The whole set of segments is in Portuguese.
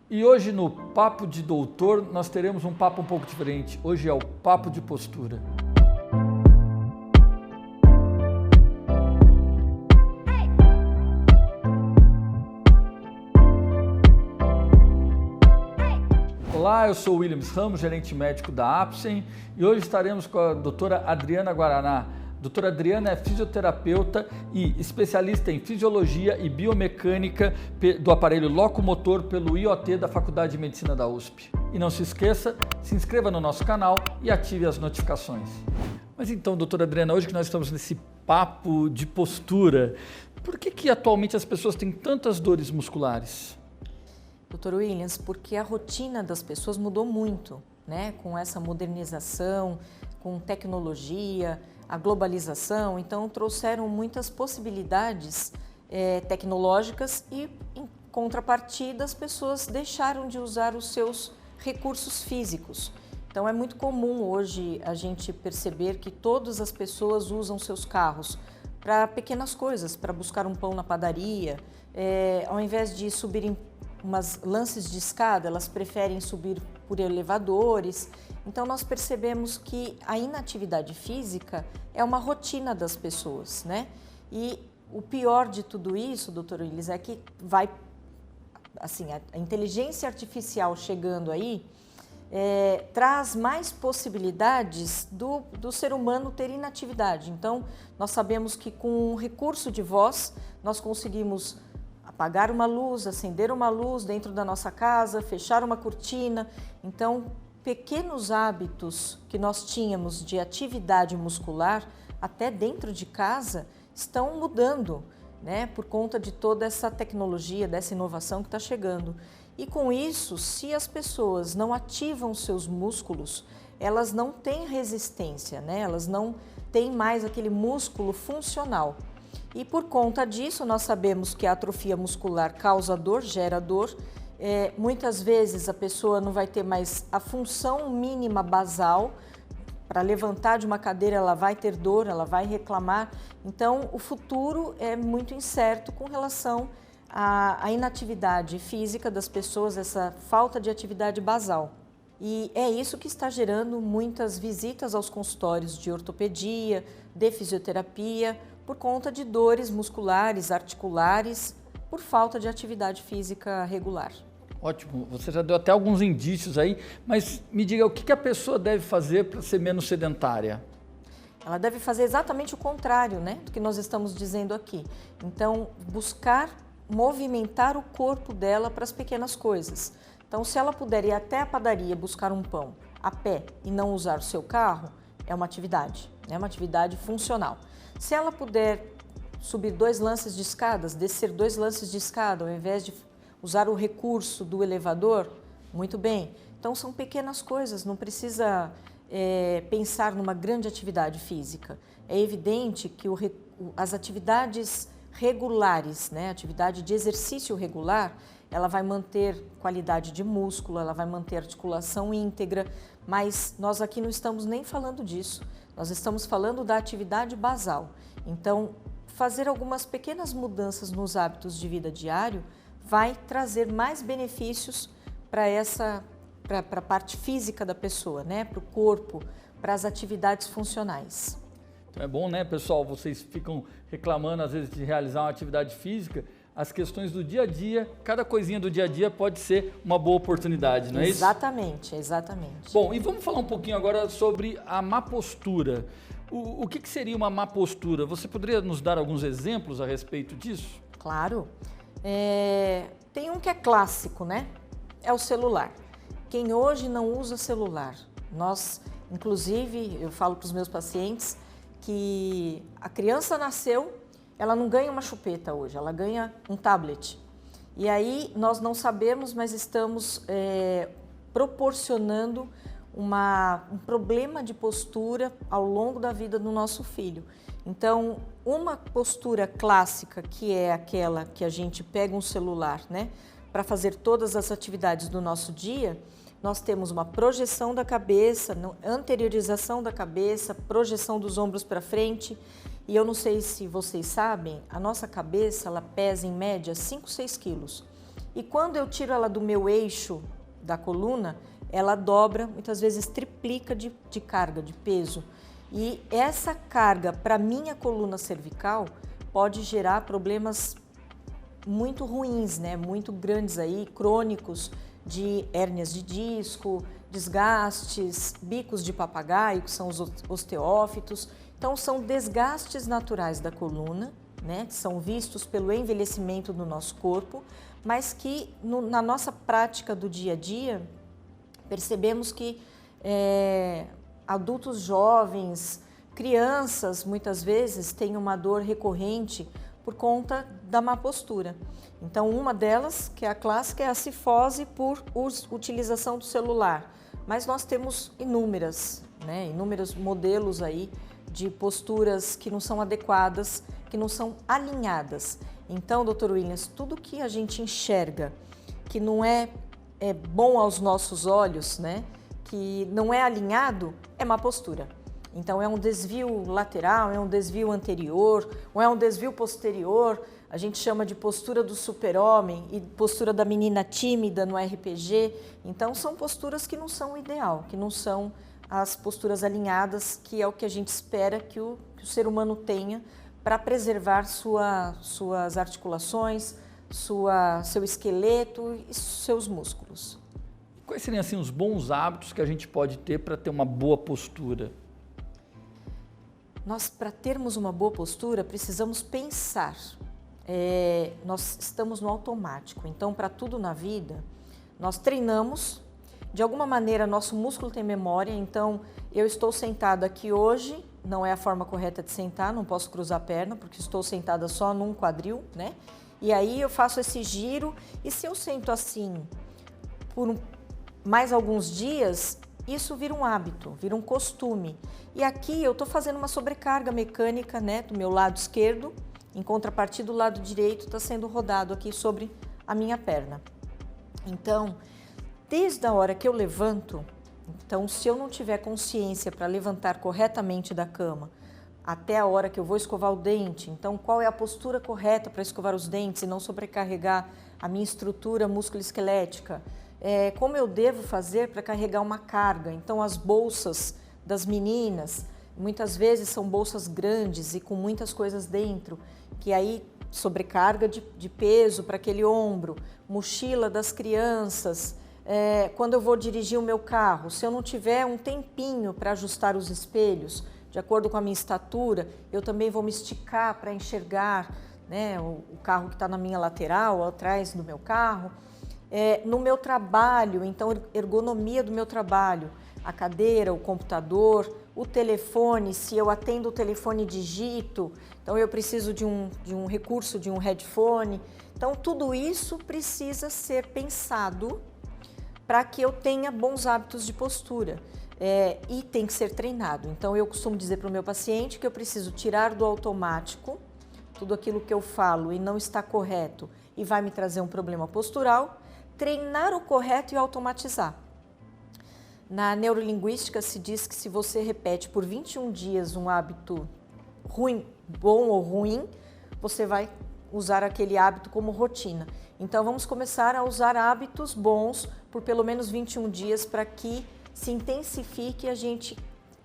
E hoje no Papo de Doutor nós teremos um papo um pouco diferente. Hoje é o Papo de Postura. Olá, eu sou o Williams Ramos, gerente médico da Apsen, e hoje estaremos com a doutora Adriana Guaraná. Doutora Adriana é fisioterapeuta e especialista em fisiologia e biomecânica do aparelho locomotor pelo IoT da Faculdade de Medicina da USP. E não se esqueça, se inscreva no nosso canal e ative as notificações. Mas então, doutora Adriana, hoje que nós estamos nesse papo de postura, por que atualmente as pessoas têm tantas dores musculares? Doutor Williams, porque a rotina das pessoas mudou muito, né? Com essa modernização, com tecnologia, a globalização, então trouxeram muitas possibilidades tecnológicas e, em contrapartida, as pessoas deixaram de usar os seus recursos físicos. Então é muito comum hoje a gente perceber que todas as pessoas usam seus carros para pequenas coisas, para buscar um pão na padaria, ao invés de subirem umas lances de escada, elas preferem subir por elevadores. Então nós percebemos que a inatividade física é uma rotina das pessoas, né? E o pior de tudo isso, doutor Willis, é que vai, assim, a inteligência artificial chegando aí traz mais possibilidades do ser humano ter inatividade. Então nós sabemos que com o recurso de voz nós conseguimos apagar uma luz, acender uma luz dentro da nossa casa, fechar uma cortina. Então, pequenos hábitos que nós tínhamos de atividade muscular, até dentro de casa, estão mudando, né? Por conta de toda essa tecnologia, dessa inovação que está chegando. E com isso, se as pessoas não ativam seus músculos, elas não têm resistência, né? Elas não têm mais aquele músculo funcional. E por conta disso, nós sabemos que a atrofia muscular causa dor, gera dor. Muitas vezes a pessoa não vai ter mais a função mínima basal. Para levantar de uma cadeira, ela vai ter dor, ela vai reclamar. Então, o futuro é muito incerto com relação à inatividade física das pessoas, essa falta de atividade basal. E é isso que está gerando muitas visitas aos consultórios de ortopedia, de fisioterapia, por conta de dores musculares, articulares, por falta de atividade física regular. Ótimo, você já deu até alguns indícios aí, mas me diga, o que a pessoa deve fazer para ser menos sedentária? Ela deve fazer exatamente o contrário, né, do que nós estamos dizendo aqui. Então, buscar movimentar o corpo dela para as pequenas coisas. Então, se ela puder ir até a padaria buscar um pão a pé e não usar o seu carro, é uma atividade funcional. Se ela puder subir 2 lances de escadas, descer 2 lances de escada, ao invés de usar o recurso do elevador, muito bem. Então são pequenas coisas, não precisa pensar numa grande atividade física. É evidente que as atividades regulares, né, atividade de exercício regular, ela vai manter qualidade de músculo, ela vai manter articulação íntegra, mas nós aqui não estamos nem falando disso. Nós estamos falando da atividade basal. Então, fazer algumas pequenas mudanças nos hábitos de vida diário vai trazer mais benefícios para a parte física da pessoa, né? Para o corpo, para as atividades funcionais. Então é bom, né, pessoal? Vocês ficam reclamando às vezes de realizar uma atividade física. As questões do dia a dia, cada coisinha do dia a dia pode ser uma boa oportunidade, não é isso? Exatamente, exatamente. Bom, e vamos falar um pouquinho agora sobre a má postura. O que seria uma má postura? Você poderia nos dar alguns exemplos a respeito disso? Claro. Tem um que é clássico, né? É o celular. Quem hoje não usa celular? Nós, inclusive, eu falo para os meus pacientes que a criança nasceu, ela não ganha uma chupeta hoje, ela ganha um tablet. E aí nós não sabemos, mas estamos proporcionando um problema de postura ao longo da vida do nosso filho. Então, uma postura clássica, que é aquela que a gente pega um celular, né, para fazer todas as atividades do nosso dia, nós temos uma projeção da cabeça, anteriorização da cabeça, projeção dos ombros para frente. E eu não sei se vocês sabem, a nossa cabeça ela pesa em média 5, 6 quilos. E quando eu tiro ela do meu eixo da coluna, ela dobra, muitas vezes triplica de carga, de peso. E essa carga para minha coluna cervical pode gerar problemas muito ruins, né? Muito grandes aí, crônicos, de hérnias de disco, desgastes, bicos de papagaio, que são os osteófitos. Então, são desgastes naturais da coluna, né? Que são vistos pelo envelhecimento do nosso corpo, mas que na nossa prática do dia a dia, percebemos que adultos jovens, crianças, muitas vezes, têm uma dor recorrente por conta da má postura. Então, uma delas, que é a clássica, é a cifose por utilização do celular. Mas nós temos inúmeros modelos aí de posturas que não são adequadas, que não são alinhadas. Então, Dr. Williams, tudo que a gente enxerga que não é bom aos nossos olhos, né, que não é alinhado, é má postura. Então, é um desvio lateral, é um desvio anterior, ou é um desvio posterior. A gente chama de postura do super-homem e postura da menina tímida no RPG. Então, são posturas que não são o ideal, que não são as posturas alinhadas, que é o que a gente espera que o ser humano tenha para preservar suas articulações, seu esqueleto e seus músculos. Quais seriam assim, os bons hábitos que a gente pode ter para ter uma boa postura? Nós, para termos uma boa postura, precisamos pensar. Nós estamos no automático, então, para tudo na vida, nós treinamos. De alguma maneira, nosso músculo tem memória, então, eu estou sentada aqui hoje, não é a forma correta de sentar, não posso cruzar a perna, porque estou sentada só num quadril, né? E aí eu faço esse giro, e se eu sento assim por mais alguns dias, isso vira um hábito, vira um costume. E aqui eu estou fazendo uma sobrecarga mecânica, né, do meu lado esquerdo, em contrapartida, o lado direito está sendo rodado aqui sobre a minha perna. Então, desde a hora que eu levanto, então se eu não tiver consciência para levantar corretamente da cama, até a hora que eu vou escovar o dente, então qual é a postura correta para escovar os dentes e não sobrecarregar a minha estrutura musculoesquelética? Como eu devo fazer para carregar uma carga? Então as bolsas das meninas, muitas vezes são bolsas grandes e com muitas coisas dentro, que aí sobrecarga de peso para aquele ombro, mochila das crianças. Quando eu vou dirigir o meu carro, se eu não tiver um tempinho para ajustar os espelhos, de acordo com a minha estatura, eu também vou me esticar para enxergar, né, o carro que está na minha lateral, atrás do meu carro. No meu trabalho, então, ergonomia do meu trabalho, a cadeira, o computador, o telefone, se eu atendo o telefone e digito, então eu preciso de um recurso, de um headphone. Então, tudo isso precisa ser pensado para que eu tenha bons hábitos de postura. E tem que ser treinado. Então, eu costumo dizer para o meu paciente que eu preciso tirar do automático tudo aquilo que eu falo e não está correto e vai me trazer um problema postural, treinar o correto e automatizar. Na neurolinguística se diz que se você repete por 21 dias um hábito ruim, bom ou ruim, você vai usar aquele hábito como rotina. Então, vamos começar a usar hábitos bons por pelo menos 21 dias para que se intensifique e a gente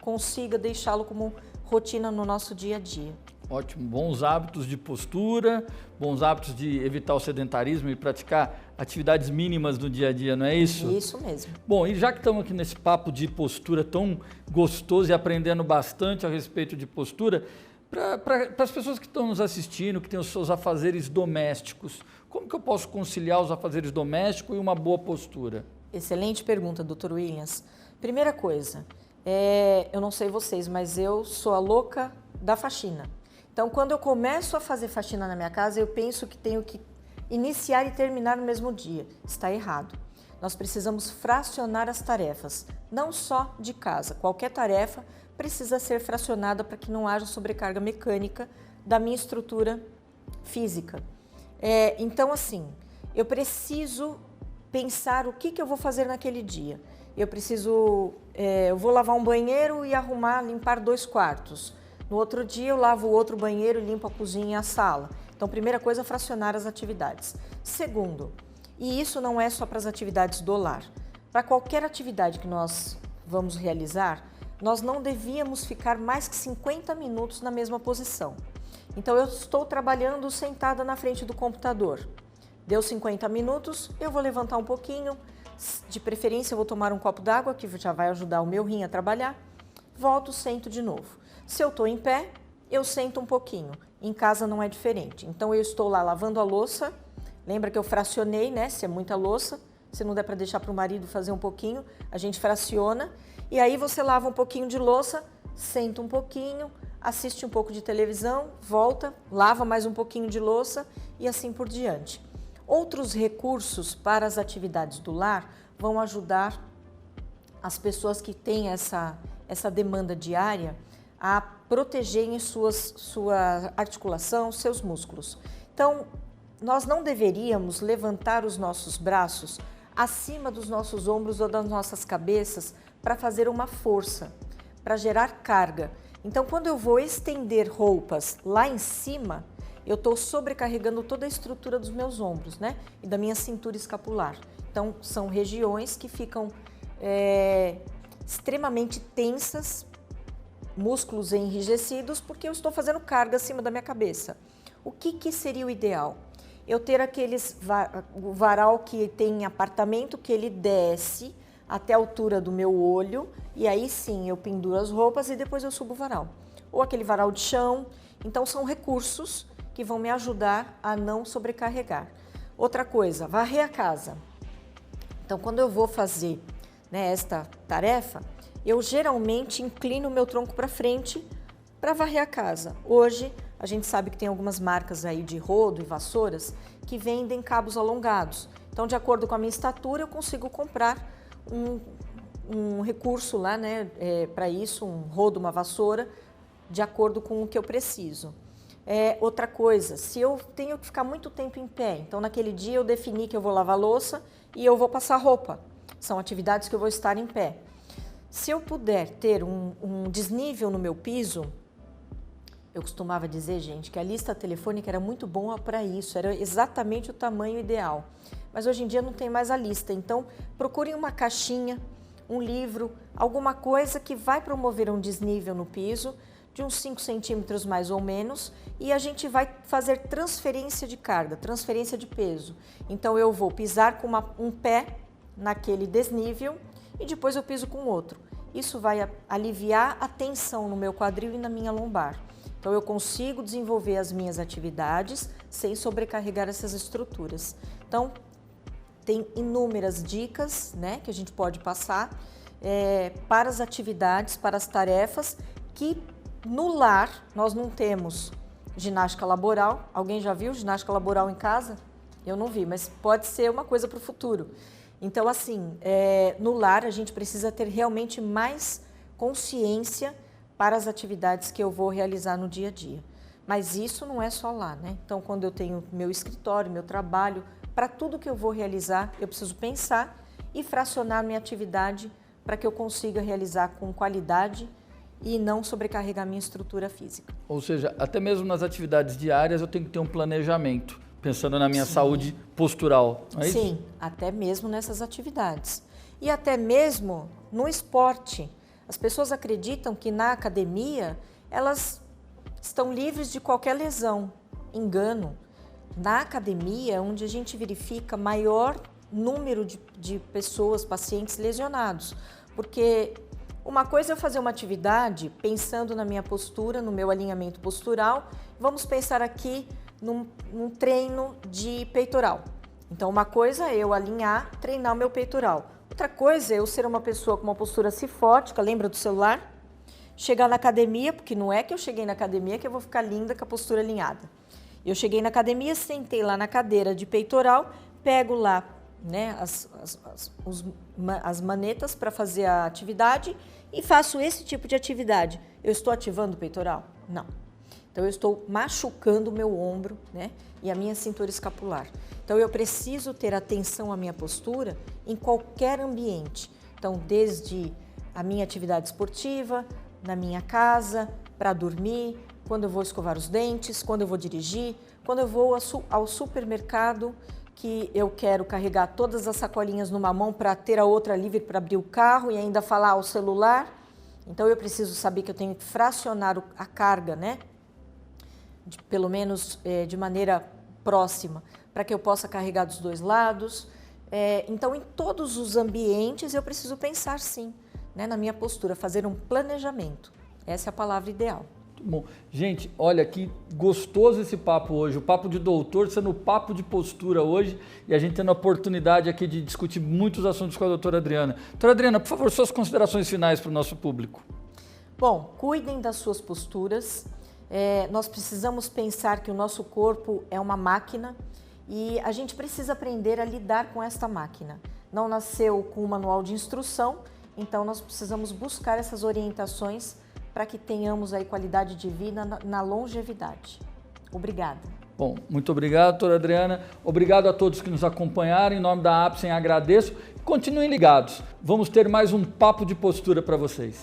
consiga deixá-lo como rotina no nosso dia a dia. Ótimo, bons hábitos de postura, bons hábitos de evitar o sedentarismo e praticar atividades mínimas no dia a dia, não é isso? Isso mesmo. Bom, e já que estamos aqui nesse papo de postura tão gostoso e aprendendo bastante a respeito de postura, para as pessoas que estão nos assistindo, que têm os seus afazeres domésticos, como que eu posso conciliar os afazeres domésticos e uma boa postura? Excelente pergunta, Dr. Williams. Primeira coisa, eu não sei vocês, mas eu sou a louca da faxina. Então, quando eu começo a fazer faxina na minha casa, eu penso que tenho que iniciar e terminar no mesmo dia. Está errado. Nós precisamos fracionar as tarefas, não só de casa. Qualquer tarefa precisa ser fracionada para que não haja sobrecarga mecânica da minha estrutura física. Então, assim, eu preciso pensar o que eu vou fazer naquele dia. Eu vou lavar um banheiro e limpar 2 quartos. No outro dia eu lavo o outro banheiro e limpo a cozinha e a sala. Então, primeira coisa, fracionar as atividades. Segundo, E isso não é só para as atividades do lar. Para qualquer atividade que nós vamos realizar, nós não devíamos ficar mais que 50 minutos na mesma posição. Então, eu estou trabalhando sentada na frente do computador. Deu 50 minutos, eu vou levantar um pouquinho, de preferência eu vou tomar um copo d'água, que já vai ajudar o meu rim a trabalhar. Volto, sento de novo. Se eu estou em pé, eu sento um pouquinho. Em casa não é diferente. Então, eu estou lá lavando a louça. Lembra que eu fracionei, né? Se é muita louça, se não der para deixar para o marido fazer um pouquinho, a gente fraciona. E aí você lava um pouquinho de louça, senta um pouquinho, assiste um pouco de televisão, volta, lava mais um pouquinho de louça e assim por diante. Outros recursos para as atividades do lar vão ajudar as pessoas que têm essa demanda diária a protegerem sua articulação, seus músculos. Então, nós não deveríamos levantar os nossos braços acima dos nossos ombros ou das nossas cabeças para fazer uma força, para gerar carga. Então, quando eu vou estender roupas lá em cima, eu estou sobrecarregando toda a estrutura dos meus ombros, né? E da minha cintura escapular. Então, são regiões que ficam extremamente tensas, músculos enrijecidos, porque eu estou fazendo carga acima da minha cabeça. O que seria o ideal? Eu ter o varal que tem apartamento, que ele desce até a altura do meu olho, e aí sim eu penduro as roupas e depois eu subo o varal. Ou aquele varal de chão. Então, são recursos que vão me ajudar a não sobrecarregar. Outra coisa, varrer a casa. Então, quando eu vou fazer, né, esta tarefa, eu geralmente inclino o meu tronco para frente para varrer a casa. Hoje, a gente sabe que tem algumas marcas aí de rodo e vassouras que vendem cabos alongados. Então, de acordo com a minha estatura, eu consigo comprar um recurso lá, né, para isso, um rodo, uma vassoura, de acordo com o que eu preciso. Outra coisa, se eu tenho que ficar muito tempo em pé, então naquele dia eu defini que eu vou lavar louça e eu vou passar roupa. São atividades que eu vou estar em pé. Se eu puder ter um desnível no meu piso, eu costumava dizer, gente, que a lista telefônica era muito boa para isso, era exatamente o tamanho ideal. Mas hoje em dia não tem mais a lista, então procurem uma caixinha, um livro, alguma coisa que vai promover um desnível no piso, de uns 5 centímetros mais ou menos, e a gente vai fazer transferência de carga, transferência de peso. Então eu vou pisar com um pé naquele desnível e depois eu piso com o outro. Isso vai aliviar a tensão no meu quadril e na minha lombar. Então eu consigo desenvolver as minhas atividades sem sobrecarregar essas estruturas. Então tem inúmeras dicas, né, que a gente pode passar para as atividades, para as tarefas que no lar nós não temos ginástica laboral. Alguém já viu ginástica laboral em casa? Eu não vi, mas pode ser uma coisa para o futuro. Então, assim, no lar a gente precisa ter realmente mais consciência para as atividades que eu vou realizar no dia a dia. Mas isso não é só lá, né? Então, quando eu tenho meu escritório, meu trabalho, para tudo que eu vou realizar, eu preciso pensar e fracionar minha atividade para que eu consiga realizar com qualidade e não sobrecarregar minha estrutura física. Ou seja, até mesmo nas atividades diárias eu tenho que ter um planejamento, pensando na minha saúde postural, não é isso? Sim, até mesmo nessas atividades. E até mesmo no esporte. As pessoas acreditam que na academia elas estão livres de qualquer lesão. Engano. Na academia é onde a gente verifica maior número de pessoas, pacientes lesionados. Porque uma coisa é eu fazer uma atividade pensando na minha postura, no meu alinhamento postural. Vamos pensar aqui num treino de peitoral. Então, uma coisa é eu alinhar, treinar o meu peitoral. Outra coisa é eu ser uma pessoa com uma postura cifótica, lembra do celular? Chegar na academia, porque não é que eu cheguei na academia que eu vou ficar linda com a postura alinhada. Eu cheguei na academia, sentei lá na cadeira de peitoral, pego lá, né, as manetas para fazer a atividade e faço esse tipo de atividade. Eu estou ativando o peitoral? Não. Então, eu estou machucando o meu ombro, né, e a minha cintura escapular. Então, eu preciso ter atenção à minha postura em qualquer ambiente. Então, desde a minha atividade esportiva, na minha casa, para dormir, quando eu vou escovar os dentes, quando eu vou dirigir, quando eu vou ao supermercado. que eu quero carregar todas as sacolinhas numa mão para ter a outra livre para abrir o carro e ainda falar ao celular. Então eu preciso saber que eu tenho que fracionar a carga, né? Pelo menos de maneira próxima, para que eu possa carregar dos dois lados. Então, em todos os ambientes, eu preciso pensar sim, né, na minha postura, fazer um planejamento. Essa é a palavra ideal. Bom, gente, olha que gostoso esse papo hoje, o papo de doutor sendo o papo de postura hoje e a gente tendo a oportunidade aqui de discutir muitos assuntos com a doutora Adriana. Doutora Adriana, por favor, suas considerações finais para o nosso público. Bom, cuidem das suas posturas. Nós precisamos pensar que o nosso corpo é uma máquina e a gente precisa aprender a lidar com esta máquina. Não nasceu com um manual de instrução, então nós precisamos buscar essas orientações para que tenhamos aí qualidade de vida na longevidade. Obrigada. Bom, muito obrigado, doutora Adriana. Obrigado a todos que nos acompanharam. Em nome da Apsen, agradeço. Continuem ligados. Vamos ter mais um papo de postura para vocês.